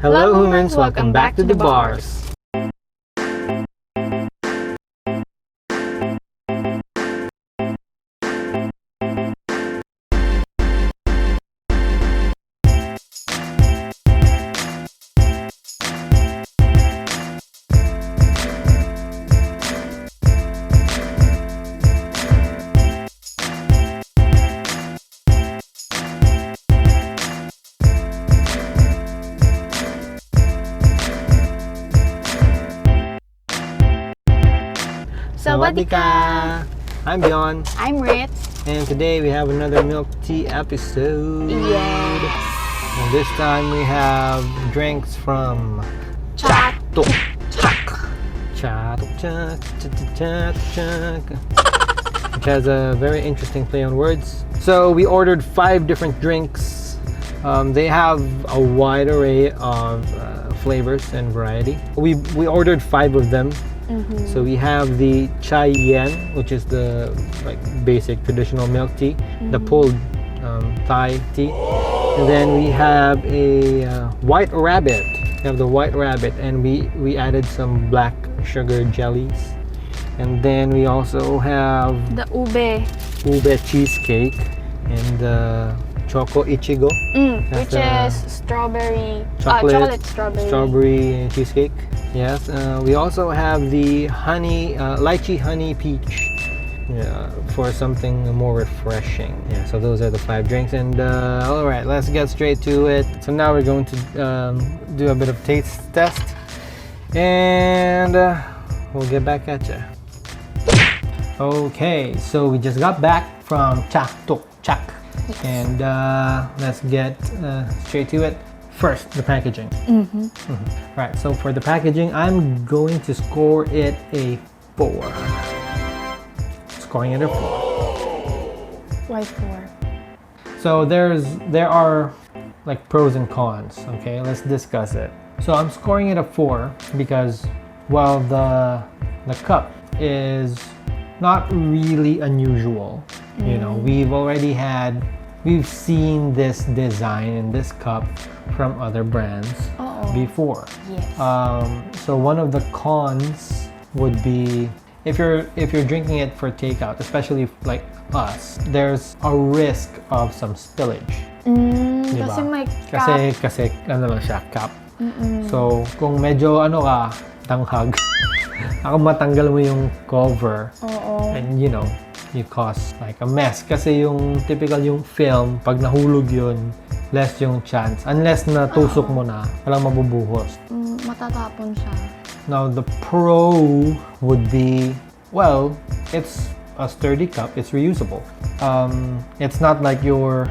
Hello Hoomans, welcome back to the BaRS. Sawasdee ka! I'm Bjorn. I'm Rit. And today we have another milk tea episode. Yes. And this time we have drinks from Cha Tuk CHak. Chatuchak, Chatuchak, which has a very interesting play on words. So we ordered 5 different drinks. They have a wide array of flavors and variety. We ordered 5 of them. So we have the chai yen, which is the basic traditional milk tea, the pulled Thai tea, and then we have a white rabbit. We have the white rabbit, and we added some black sugar jellies, and then we also have The ube cheesecake and the Choco Ichigo, which is strawberry, chocolate strawberry cheesecake. Yes, we also have the lychee honey peach, for something more refreshing. Yeah, so those are the 5 drinks, and all right, let's get straight to it. So now we're going to do a bit of taste test, and we'll get back at you. Okay, so we just got back from Cha Tuk CHak, and let's get straight to it. First, the packaging. Right, so for the packaging, I'm going to score it a 4. Scoring it a 4. Why 4? So there are pros and cons. Okay, let's discuss it. So I'm scoring it a 4 because while the cup is not really unusual, we've seen this design in this cup from other brands before. Yes. So one of the cons would be if you're drinking it for takeout, especially like us, there's a risk of some spillage. Diba? Kasi may cup. Kasi ano lang siya, cup. So kung medyo tanghag, matanggal mo yung cover, and you cause a mess. Kasi yung typical yung film, pag nahulog yun, less yung chance. Unless na tusok mo na, walang mabubuhos. Matatapon siya. Now, the pro would be, well, it's a sturdy cup. It's reusable. It's not like your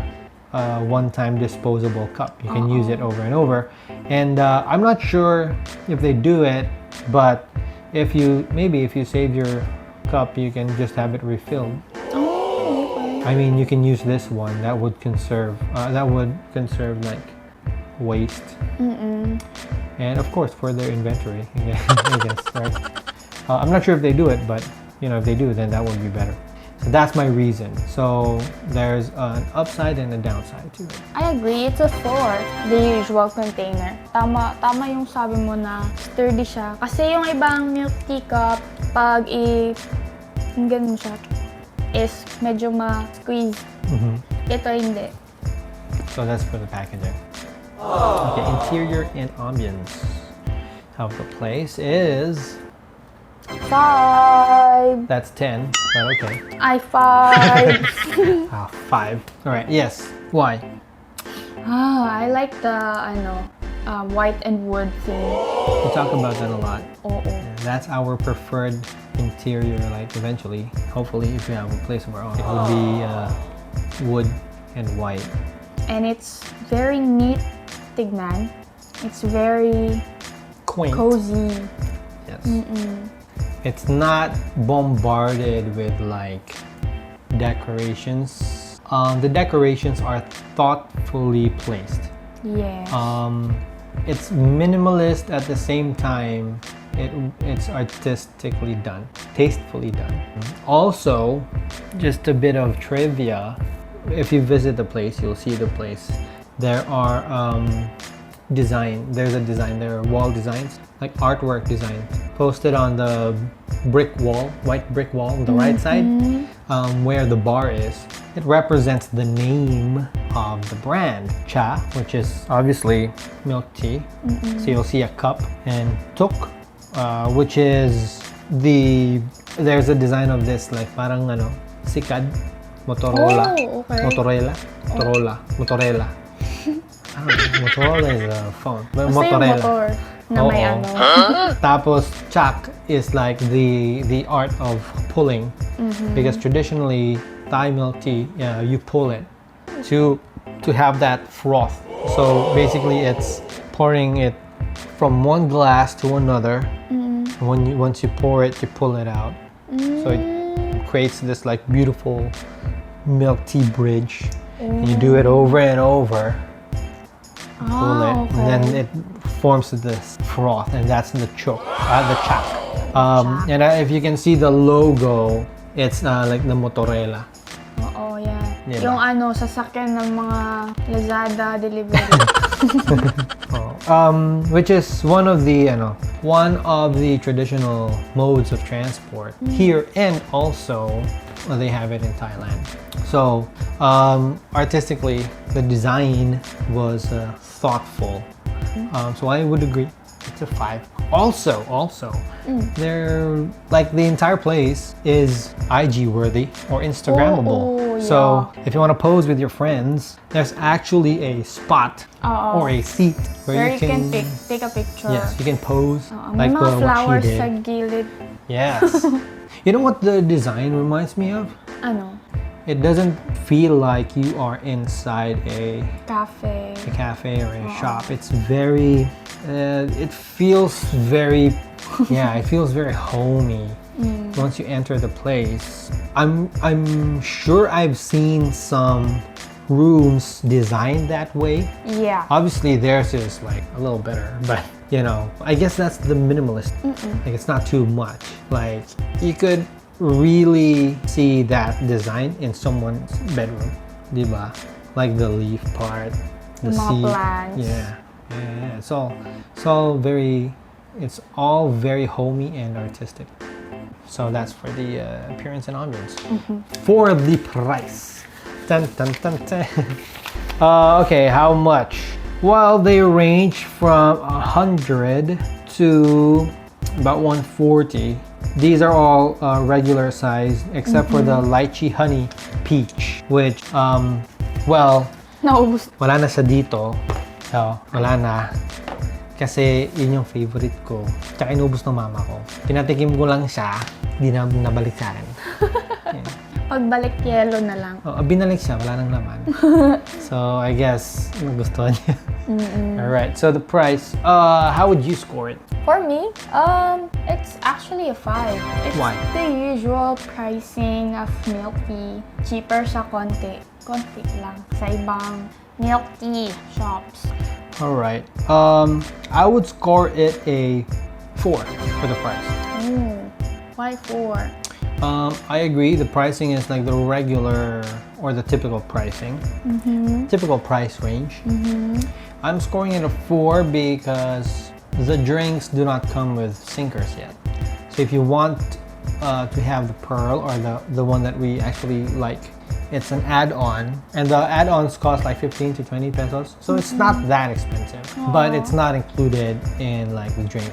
one-time disposable cup. You can use it over and over. And I'm not sure if they do it, but if you save your cup, you can just have it refilled. Okay. I mean, you can use this one. That would conserve waste. And of course for their inventory, I guess, right? I'm not sure if they do it, but if they do, then that would be better. So that's my reason. So there's an upside and a downside to it. I agree. It's a 4. The usual container. Tama yung sabi mo na sturdy siya. Kasi yung ibang milk tea cup, pag ganun siya, is medyo ma-squeeze. Ito hindi. So that's for the packaging. Okay, interior and ambience of the place is 5. That's 10, but okay. 5. 5. All right. Yes. Why? I like the white and wood theme. We talk about that a lot. Yeah, that's our preferred interior. Eventually, hopefully, if we have a place of our own, it would be wood and white. And it's very neat. Tignan. It's very quaint, cozy. Yes. It's not bombarded with decorations. The decorations are thoughtfully placed. Yes. It's minimalist at the same time. It's artistically done, tastefully done. Also, just a bit of trivia. If you visit the place, you'll see the place. There are design. There's a design. There are wall designs, like artwork design, posted on the brick wall, white brick wall on the right side, where the bar is. It represents the name of the brand, Cha, which is obviously milk tea. So you'll see a cup, and Tuk, which is there's a design of this like parang sikad, Motorola, Oh, okay. Motorola. I don't know, Motorola is a phone, but Basta yung Motorola. motor na may Oo. Tapos Chak is like the art of pulling, because traditionally Thai milk tea, you pull it to have that froth. So basically, it's pouring it from one glass to another. Once you pour it, you pull it out. So it creates this like beautiful milk tea bridge. And you do it over and over. Pull it, okay. and then it forms this froth, and that's the chak. And if you can see the logo, it's like the Motorola. Oo, yeah. Diba? Yung sasakyan ng mga Lazada delivery. Which is one of the traditional modes of transport here, and also they have it in Thailand. So artistically, the design was thoughtful. So I would agree. It's a 5. Also, they're like the entire place is IG worthy or Instagrammable. Oh, so if you want to pose with your friends, there's actually a spot or a seat where you can take a picture. Yes, you can pose May like mga what flowers she sa did. gilid. Yes. You know what the design reminds me of? Ano? It doesn't feel like you are inside a Cafe. cafe or a shop. It's very, it feels very, it feels very homey once you enter the place. I'm sure I've seen some rooms designed that way. Yeah. Obviously theirs is like a little better, but I guess that's the minimalist. Like it's not too much. Like you could really see that design in someone's bedroom, diba? Like the leaf part, the Mga seat. plants. Yeah. It's all very homey and artistic. So that's for the appearance and ambience. For the price. Dun, dun, dun, dun. Okay, how much? Well, they range from 100 to about 140. These are all regular size except for the lychee honey peach, which Naubos. wala na sa dito. So, wala na. Kasi yun yung favorite ko. Tsaka inubos ng mama ko. Pinatikim ko lang siya, di na nabalik sa akin. Pagbalik yellow na lang. Binalik siya, wala nang laman. So, I guess, nagustuhan niya. Alright, so the price, how would you score it? For me, it's actually a 5. It's Why? the usual pricing of milk tea. Cheaper siya konti. Konti lang sa ibang milk tea shops. Alright, I would score it a 4 for the price. Why 4? I agree, the pricing is like the regular or the typical pricing. Typical price range. I'm scoring it a 4 because the drinks do not come with sinkers yet. So if you want to have the pearl or the one that we actually like, it's an add-on, and the add-ons cost like 15 to 20 pesos. So it's not that expensive, but it's not included in like the drink.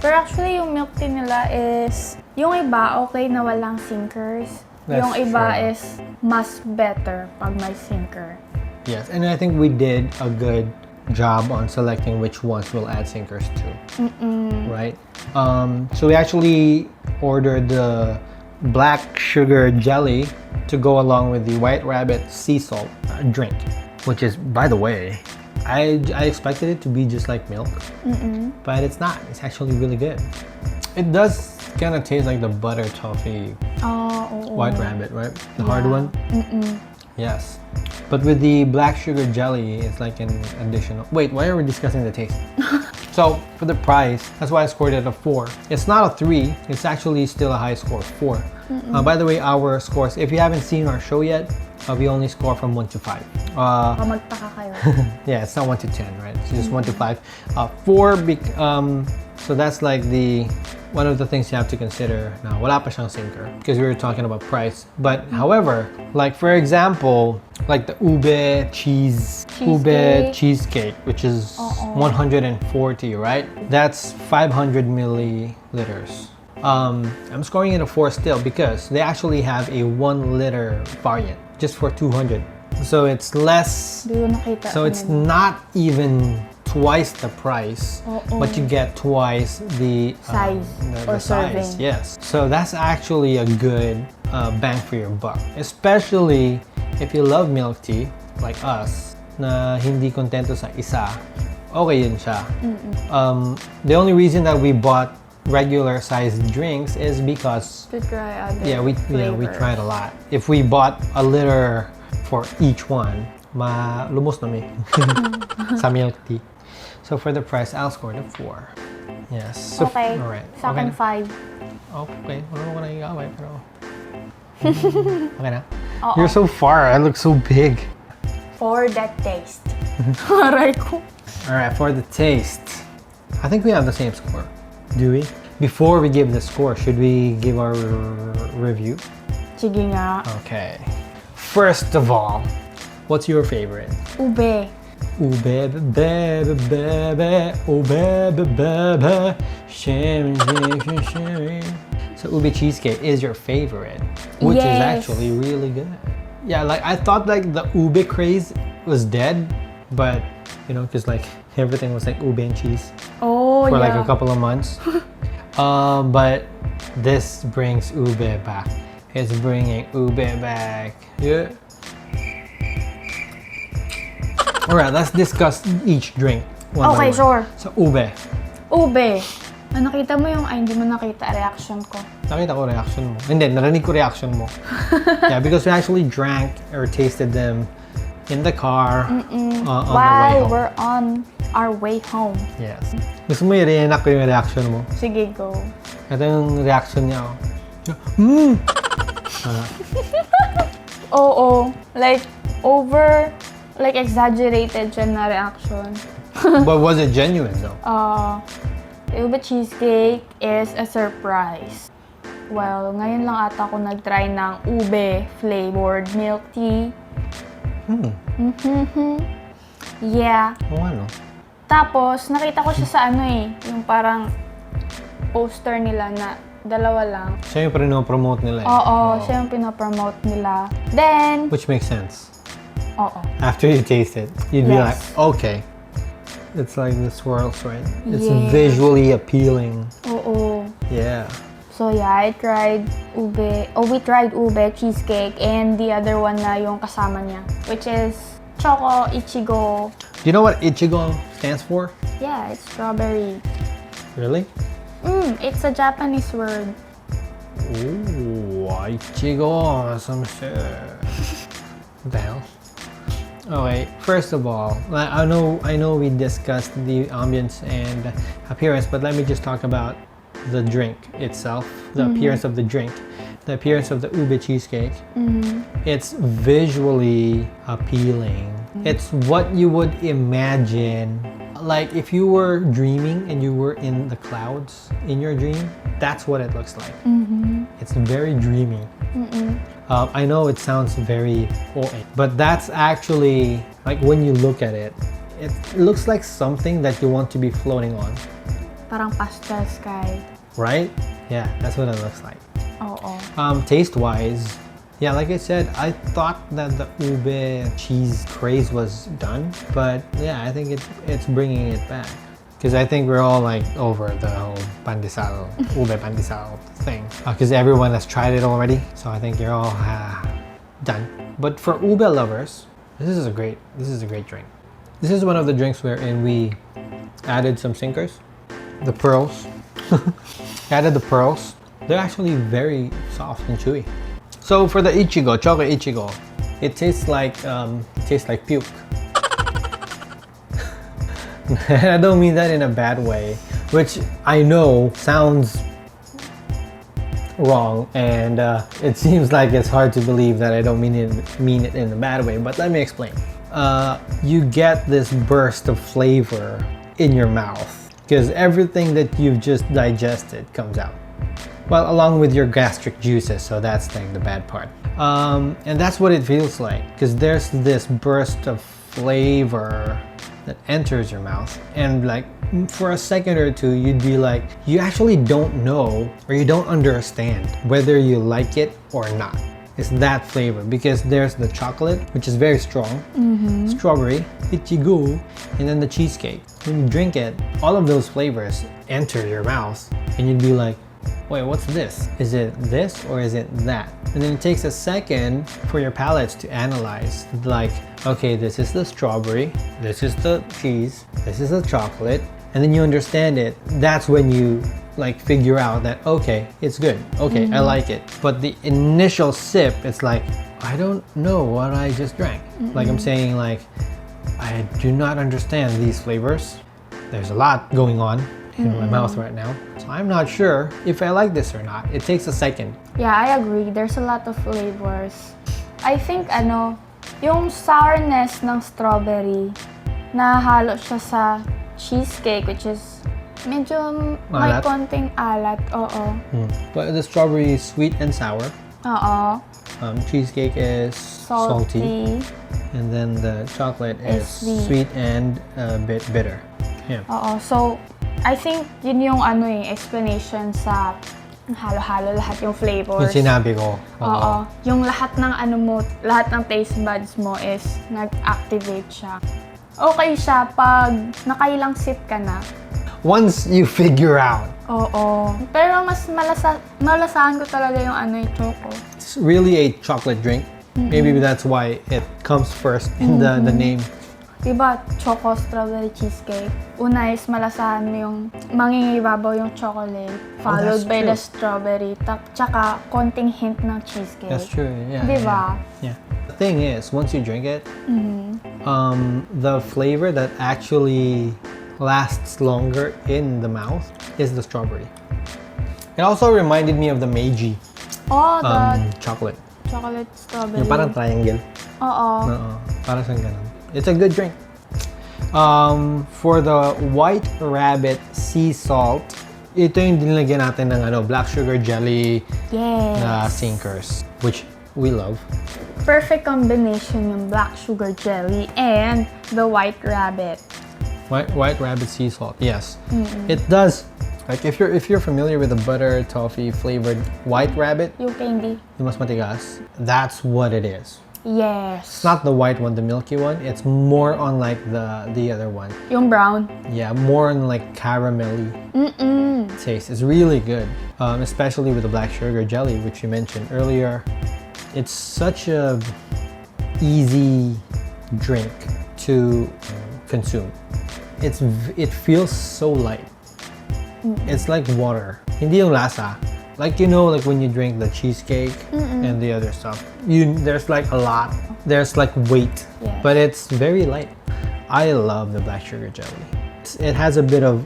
Pero actually, yung milk tea nila is, yung iba okay na walang sinkers. That's yung iba true. is mas better pag may sinker. Yes, and I think we did a good job on selecting which ones we'll add sinkers to. Right? So we actually ordered the black sugar jelly to go along with the White Rabbit sea salt drink, which is, by the way, I expected it to be just like milk, but it's not. It's actually really good. It does kind of taste like the butter toffee White Rabbit, right? The hard one? Yes. But with the black sugar jelly, it's like an additional... Wait, why are we discussing the taste? So, for the price, that's why I scored it a 4. It's not a 3. It's actually still a high score, 4. By the way, our scores, if you haven't seen our show yet, we only score from 1 to 5. Magtaka kayo. Yeah, it's not 1 to 10, right? So just 1 to 5. 4, so that's like one of the things you have to consider. Now, wala pa siyang sinker because we were talking about price. But however, like for example, like the ube cheesecake, which is 140, right? That's 500 milliliters. I'm scoring it a 4 still because they actually have a 1 liter variant just for 200. So it's less. So it's not even twice the price, but you get twice the size or size. serving. Yes. So that's actually a good bang for your buck, especially if you love milk tea like us na hindi kontento sa isa. Okay yun siya. The only reason that we bought regular sized drinks is because to try other we tried a lot. If we bought a liter for each one, lumos na mi sa milk tea. So for the price, I'll score the 4. Yes. So, okay. All right. Sa akin, 5. Okay. Wala mo ko nagigaway, pero okay na? You're so far. I look so big. For the taste. Aray ko. All right. For the taste, I think we have the same score. Do we? Before we give the score, should we give our review? Sige nga. Okay. First of all, what's your favorite? Ube. Ube, bebe, bebe, ube, bebe, shimmy, shimmy, shimmy. So ube cheesecake is your favorite, which is actually really good. Yeah, like I thought like the ube craze was dead, but you know, because like everything was like ube and cheese for like a couple of months. But this brings ube back. It's bringing ube back. Yeah. Alright, let's discuss each drink. Okay, sure. So, ube. Ube. Nakita mo yung, hindi mo nakita reaction ko. Nakita ko reaction mo. Hindi, narinig ko reaction mo. Yeah, because we actually drank or tasted them in the car on the way home. We're on our way home. Yes. Gusto mo i-reenact ko yung reaction mo? Sige, go. Ito yung reaction niya. Oo. Like exaggerated siya na reaction. But was it genuine though? Ube cheesecake is a surprise. Well, ngayon lang ata ako nag-try ng ube flavored milk tea. Yeah. Oo, ano? Tapos, nakita ko siya sa yung parang poster nila na dalawa lang. Siya yung pinopromote nila eh. Oo, siya yung pinopromote nila. Then, which makes sense. After you taste it, you'd be like, okay. It's like the swirls, right? It's visually appealing. Yeah. So yeah, I tried ube. We tried ube cheesecake and the other one na yung kasama niya, which is Choco Ichigo. Do you know what Ichigo stands for? Yeah, it's strawberry. Really? It's a Japanese word. Ooh, Ichigo, some shit. What the hell? Okay, first of all, I know we discussed the ambience and appearance, but let me just talk about the drink itself, the appearance of the drink, the appearance of the ube cheesecake. It's visually appealing. It's what you would imagine, like if you were dreaming and you were in the clouds in your dream, that's what it looks like. It's very dreamy. I know it sounds very OA, but that's actually, like when you look at it, it looks like something that you want to be floating on. Parang pastel sky. Right? Yeah, that's what it looks like. Taste-wise, yeah, like I said, I thought that the ube cheese craze was done, but yeah, I think it's bringing it back. Because I think we're all like over the whole pandesal, ube pandesal thing. Because everyone has tried it already, so I think you're all done. But for ube lovers, this is a great drink. This is one of the drinks wherein we added some sinkers, the pearls. Added the pearls. They're actually very soft and chewy. So for the Ichigo, Choco Ichigo, it tastes like puke. I don't mean that in a bad way, which I know sounds wrong, and it seems like it's hard to believe that I don't mean it in a bad way, but let me explain. you get this burst of flavor in your mouth because everything that you've just digested comes out. Well, along with your gastric juices, so that's like the bad part. And that's what it feels like because there's this burst of flavor that enters your mouth, and like for a second or two you'd be like, you actually don't know or you don't understand whether you like it or not. It's that flavor because there's the chocolate, which is very strong, strawberry, Ichigo, and then the cheesecake. When you drink it, all of those flavors enter your mouth and you'd be like, wait, what's this? Is it this or is it that? And then it takes a second for your palates to analyze, like, okay, this is the strawberry, this is the cheese, this is the chocolate, and then you understand it. That's when you like figure out that, okay, it's good, okay, I like it. But the initial sip, it's like, I don't know what I just drank. Like I'm saying, like, I do not understand these flavors. There's a lot going on in my mouth right now, so I'm not sure if I like this or not. It takes a second. Yeah, I agree. There's a lot of flavors. I think yung sourness ng strawberry, nahalo siya sa cheesecake, which is medyo may Alat? konting alat. Oo. But the strawberry is sweet and sour. Oo. Cheesecake is salty. And then the chocolate is sweet and a bit bitter. Yeah. Oo. So, I think yun yung explanation sa halo-halo lahat yung flavors. Yung sinabi ko. Oo. Yung lahat ng lahat ng taste buds mo is nag-activate siya. Okay siya pag nakailang sip ka na. Once you figure out. Oo. Pero mas malasahan ko talaga yung choco. It's really a chocolate drink. Maybe that's why it comes first in the name. Diba, choco strawberry cheesecake. Una is malasahan mo yung mangingibabaw yung chocolate, followed by the strawberry, tsaka konting hint ng cheesecake. That's true, yeah. Diba? Yeah. The thing is, once you drink it, the flavor that actually lasts longer in the mouth is the strawberry. It also reminded me of the Meiji chocolate. Chocolate strawberry. Yung parang triangle. Oo. Parang siyang ganun. It's a good drink. For the White Rabbit Sea Salt, ito yung dinlagyan natin ng black sugar jelly na sinkers, which we love. Perfect combination yung black sugar jelly and the White Rabbit. White Rabbit Sea Salt, yes. It does. Like if you're familiar with the butter toffee flavored White Rabbit, Yung candy. yung mas matigas, that's what it is. Yes. It's not the white one, the milky one. It's more on like the other one. Yung brown. Yeah, more on like caramelly taste. It's really good, especially with the black sugar jelly, which you mentioned earlier. It's such a easy drink to consume. It feels so light. It's like water. Hindi yung lasa. Like, like when you drink the cheesecake and the other stuff, there's like a lot. There's like weight, but it's very light. I love the black sugar jelly. It has a bit of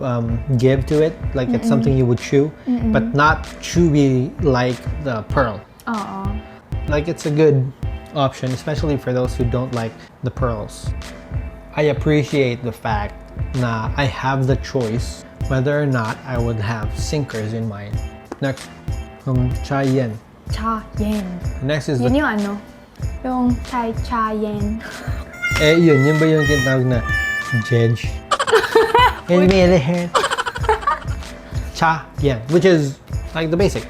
give to it, like it's something you would chew, but not chewy like the pearl. Like it's a good option, especially for those who don't like the pearls. I appreciate the fact that I have the choice whether or not I would have sinkers in mine. Next, Cha Yen. Cha Yen. Next is Yun yung yung Cha Yen. yun ba yung tinatawag na Jedge? Cha Yen, which is like the basic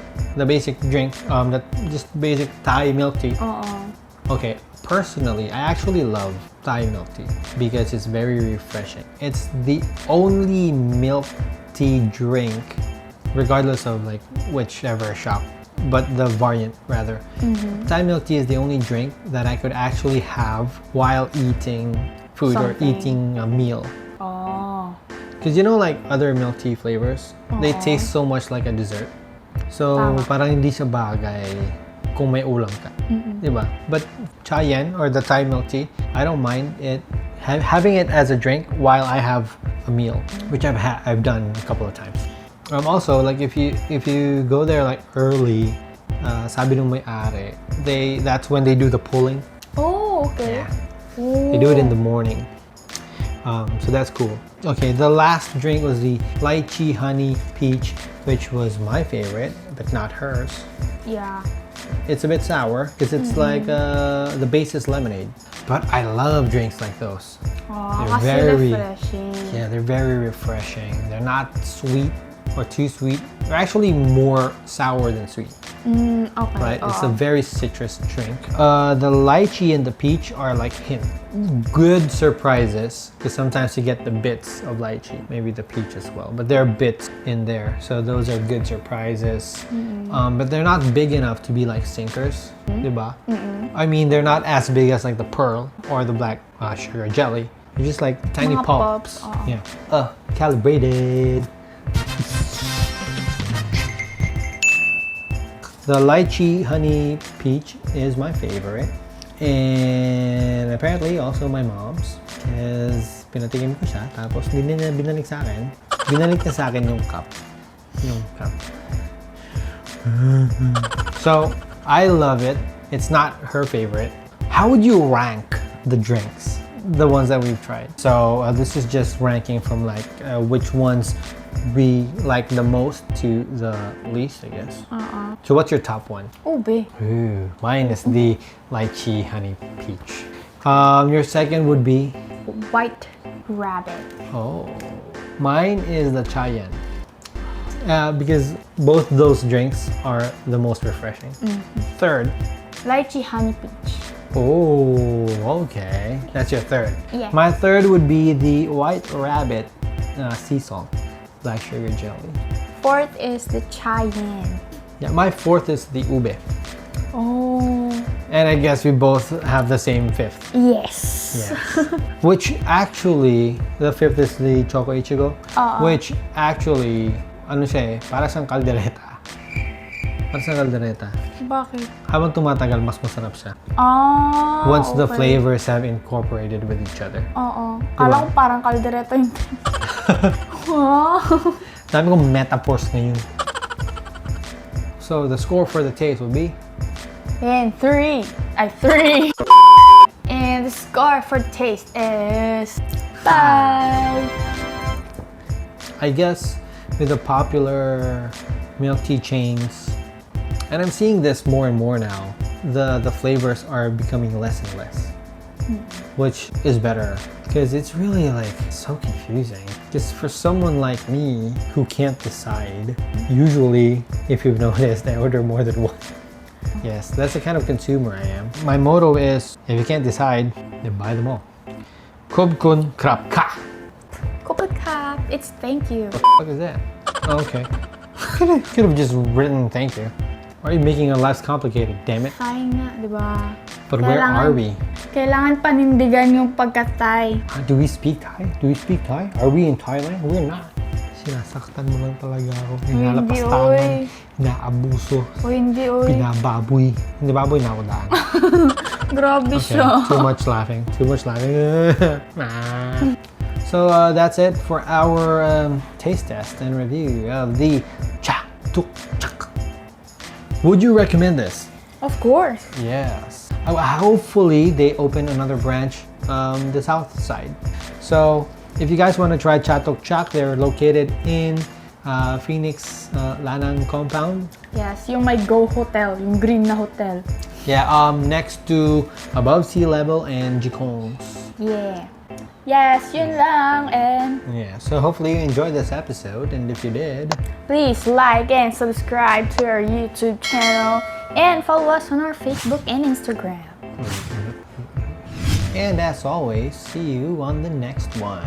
drink, that just basic Thai milk tea. Okay, personally, I actually love Thai milk tea because it's very refreshing. It's the only milk tea drink, regardless of like whichever shop, but the variant rather. Thai milk tea is the only drink that I could actually have while eating food or eating a meal. Because like other milk tea flavors, they taste so much like a dessert. So parang hindi siya bagay kung may ulam ka. Diba? But Cha Yen or the Thai milk tea, I don't mind it having it as a drink while I have a meal, which I've done a couple of times. Also, like if you go there like early, sabi nung may-ari, that's when they do the pulling. Oh, okay. Yeah. They do it in the morning. So that's cool. Okay, the last drink was the lychee honey peach, which was my favorite, but not hers. Yeah. It's a bit sour because it's like the base is lemonade. But I love drinks like those. Oh, They're kasi very refreshing. Yeah, they're very refreshing. They're not sweet or too sweet. They're actually more sour than sweet. Okay. Right? It's a very citrus drink. The lychee and the peach are like good surprises because sometimes you get the bits of lychee, maybe the peach as well, but there are bits in there, so those are good surprises. But they're not big enough to be like sinkers, diba? I mean, they're not as big as like the pearl or the black sugar jelly. They're just like tiny Mga pops. pops, Yeah. Calibrated. The lychee honey peach is my favorite, and apparently also my mom's, because pinatikim ko siya, tapos binalik sa akin. Binalik niya sa akin yung cup. So, I love it. It's not her favorite. How would you rank the drinks? The ones that we've tried. So, this is just ranking from like which ones we like the most to the least, I guess. So what's your top one? Ube. Ooh, mine is the lychee honey peach. Your second would be? White rabbit. Oh, mine is the Chayan. Because both those drinks are the most refreshing. Third? Lychee honey peach. Oh, okay. That's your third. Yeah. My third would be the white rabbit sea salt. Black sugar jelly. Fourth is the Chayan. Yeah, my fourth is the ube. Oh. And I guess we both have the same fifth. Yes. Which actually, the fifth is the Choco Ichigo. Which actually, ano siya eh, para siyang kaldereta. Para siyang kaldereta. Bakit? Habang tumatagal, mas masarap siya. Once the flavors have incorporated with each other. Oo. Kala ko parang kaldereta yung... Wow. Dami kong metaphors ngayon. So the score for the taste will be? And three. And the score for the taste is 5. I guess with the popular milk tea chains, and I'm seeing this more and more now, the flavors are becoming less and less. Which is better because it's really like so confusing. Just for someone like me who can't decide, usually, if you've noticed, I order more than one. Yes, that's the kind of consumer I am. My motto is, if you can't decide, then buy them all. Kubkun krap ka. Kopekap. It's thank you. What the fuck is that? Oh, okay. Could have just written thank you. Why are you making our lives complicated, damn it? Thai nga, di ba? But where are we? Kailangan panindigan yung pagka-Thai. Do we speak Thai? Do we speak Thai? Are we in Thailand? We're not. Sinasaktan mo lang talaga ako. Hinalapastangan, inaabuso, Hindi, oy. pinababoy. Hindi baboy na ako daan. Grabe Okay, siya. too much laughing. So that's it for our taste test and review of the Cha Tuk CHak. Would you recommend this? Of course. Yes. Hopefully they open another branch the south side. So if you guys want to try Cha Tuk CHak, they're located in Phoenix Lanang compound. Yes, yung may Go Hotel, yung green na hotel. Yeah, next to Above Sea Level and Jikong's. Yeah. Yes, yun lang. And Yeah, so hopefully you enjoyed this episode, and if you did, please like and subscribe to our YouTube channel and follow us on our Facebook and Instagram. and as always, see you on the next one.